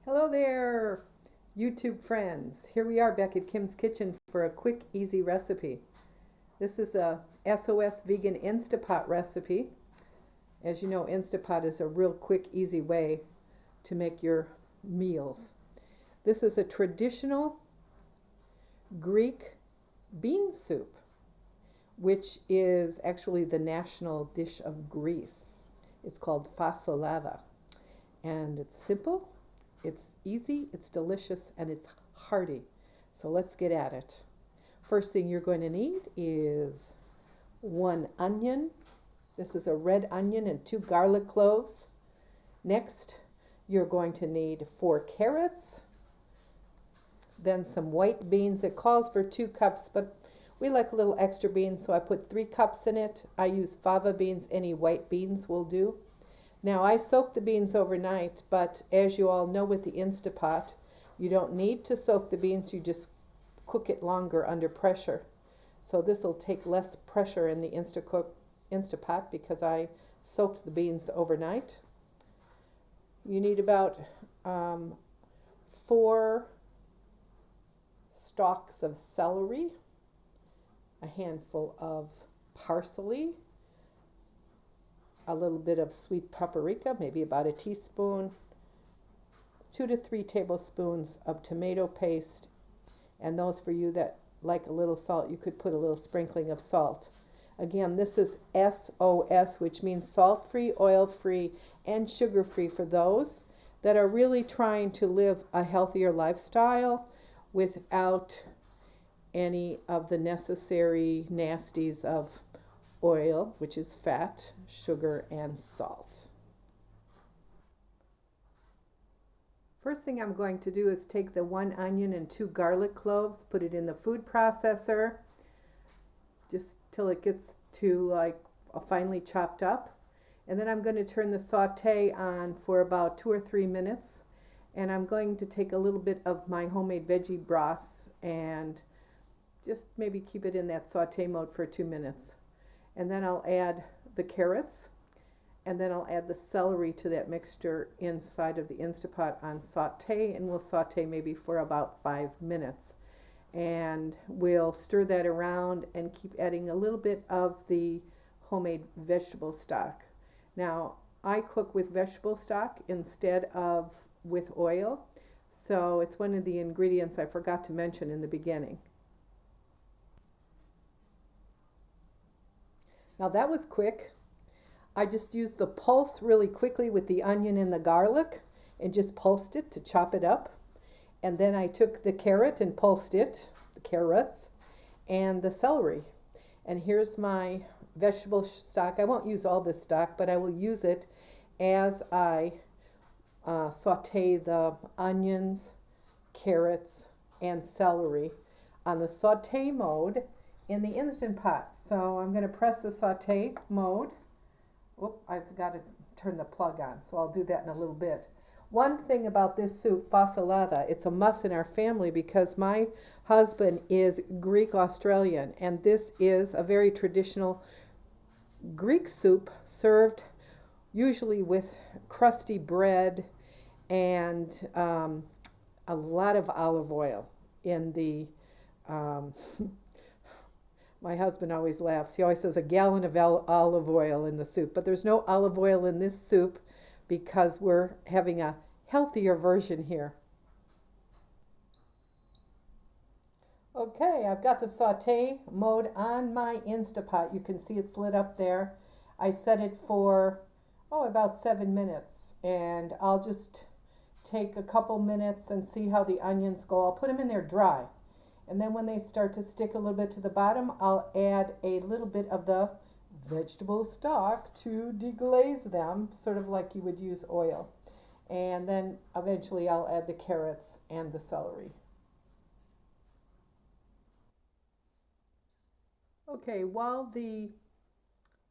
Hello there, YouTube friends. Here we are back at Kim's Kitchen for a quick, easy recipe. This is a SOS vegan Instapot recipe. As you know, Instapot is a real quick, easy way to make your meals. This is a traditional Greek bean soup, which is actually the national dish of Greece. It's called Fasolada, and it's simple. It's easy, it's delicious, and it's hearty. So let's get at it. First thing you're going to need is 1 onion. This is a red onion and 2 garlic cloves. Next, you're going to need 4 carrots. Then some white beans. It calls for 2 cups, but we like a little extra beans, so I put 3 cups in it. I use fava beans. Any white beans will do. Now, I soak the beans overnight, but as you all know with the Instapot, you don't need to soak the beans, you just cook it longer under pressure. So this will take less pressure in the Instapot because I soaked the beans overnight. You need about 4 stalks of celery, a handful of parsley, a little bit of sweet paprika, maybe about a teaspoon, 2 to 3 tablespoons of tomato paste, and those for you that like a little salt, you could put a little sprinkling of salt. Again, this is SOS, which means salt-free, oil-free, and sugar-free for those that are really trying to live a healthier lifestyle without any of the necessary nasties of oil, which is fat, sugar, and salt. First thing I'm going to do is take the 1 onion and 2 garlic cloves, put it in the food processor, just till it gets to like finely chopped up. And then I'm going to turn the saute on for about 2 or 3 minutes. And I'm going to take a little bit of my homemade veggie broth and just maybe keep it in that saute mode for 2 minutes. And then I'll add the carrots, and then I'll add the celery to that mixture inside of the Instapot on saute, and we'll saute maybe for about 5 minutes. And we'll stir that around and keep adding a little bit of the homemade vegetable stock. Now, I cook with vegetable stock instead of with oil, so it's one of the ingredients I forgot to mention in the beginning. Now that was quick. I just used the pulse really quickly with the onion and the garlic and just pulsed it to chop it up. And then I took the carrot and pulsed it, the carrots, and the celery. And here's my vegetable stock. I won't use all this stock, but I will use it as I saute the onions, carrots, and celery on the saute mode in the Instant Pot. So I'm going to press the saute mode. Whoop, I've got to turn the plug on, so I'll do that in a little bit. One thing about this soup, Fasolada, it's a must in our family because my husband is Greek Australian, and this is a very traditional Greek soup served usually with crusty bread and a lot of olive oil in the my husband always laughs. He always says a gallon of olive oil in the soup. But there's no olive oil in this soup because we're having a healthier version here. Okay, I've got the saute mode on my Instapot. You can see it's lit up there. I set it for, about 7 minutes. And I'll just take a couple minutes and see how the onions go. I'll put them in there dry. And then when they start to stick a little bit to the bottom, I'll add a little bit of the vegetable stock to deglaze them, sort of like you would use oil. And then eventually I'll add the carrots and the celery. Okay, while the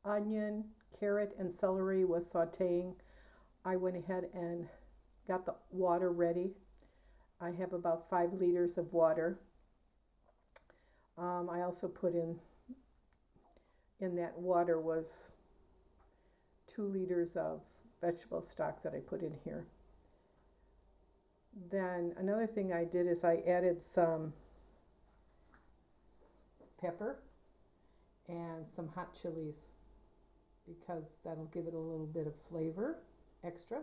onion, carrot, and celery was sauteing, I went ahead and got the water ready. I have about 5 liters of water. I also put in that water was 2 liters of vegetable stock that I put in here. Then another thing I did is I added some pepper and some hot chilies because that'll give it a little bit of flavor extra.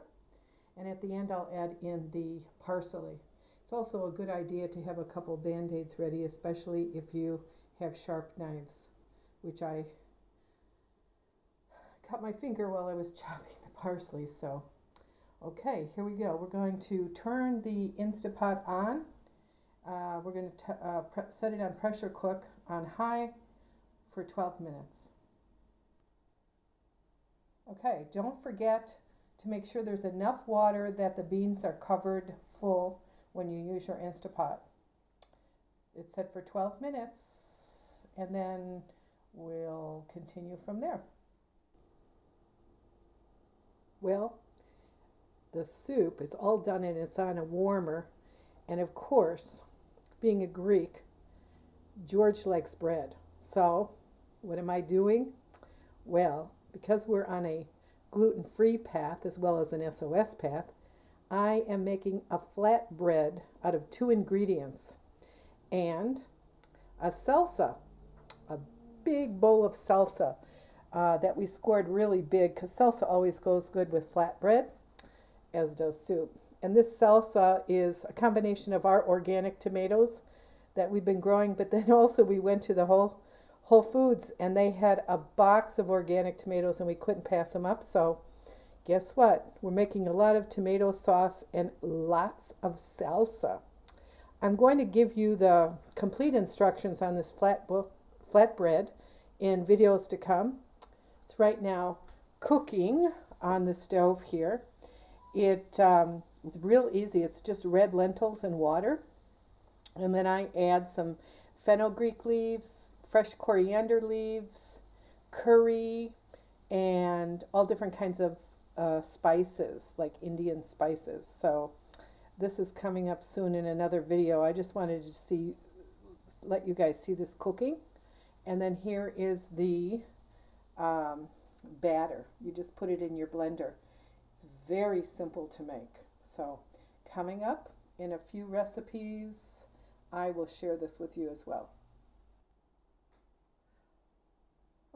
And at the end I'll add in the parsley. It's also a good idea to have a couple band-aids ready, especially if you have sharp knives, which I cut my finger while I was chopping the parsley. So okay, here we go. We're going to turn the Instapot on. We're going to set it on pressure cook on high for 12 minutes. Okay, don't forget to make sure there's enough water that the beans are covered full when you use your Instapot. It's set for 12 minutes and then we'll continue from there. Well, the soup is all done and it's on a warmer. And of course, being a Greek, George likes bread. So what am I doing? Well, because we're on a gluten-free path as well as an SOS path, I am making a flatbread out of 2 ingredients and a salsa, a big bowl of salsa that we scored really big because salsa always goes good with flatbread, as does soup. And this salsa is a combination of our organic tomatoes that we've been growing, but then also we went to the Whole Foods and they had a box of organic tomatoes and we couldn't pass them up. So guess what? We're making a lot of tomato sauce and lots of salsa. I'm going to give you the complete instructions on this flatbread in videos to come. It's right now cooking on the stove here. It's real easy. It's just red lentils and water. And then I add some fenugreek leaves, fresh coriander leaves, curry, and all different kinds of spices, like Indian spices. So this is coming up soon in another video. I just wanted to let you guys see this cooking. And then here is the batter. You just put it in your blender. It's very simple to make. So coming up in a few recipes, I will share this with you as well.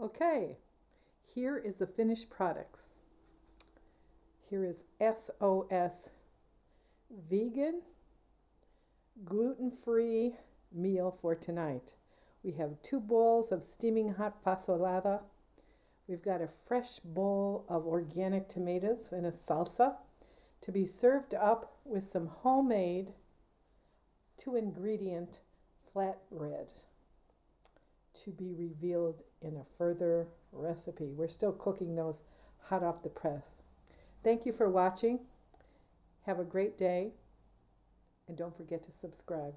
Okay, here is the finished products. Here is SOS vegan, gluten-free meal for tonight. We have 2 bowls of steaming hot fasolada. We've got a fresh bowl of organic tomatoes and a salsa to be served up with some homemade 2-ingredient flatbread to be revealed in a further recipe. We're still cooking those hot off the press. Thank you for watching. Have a great day, and don't forget to subscribe.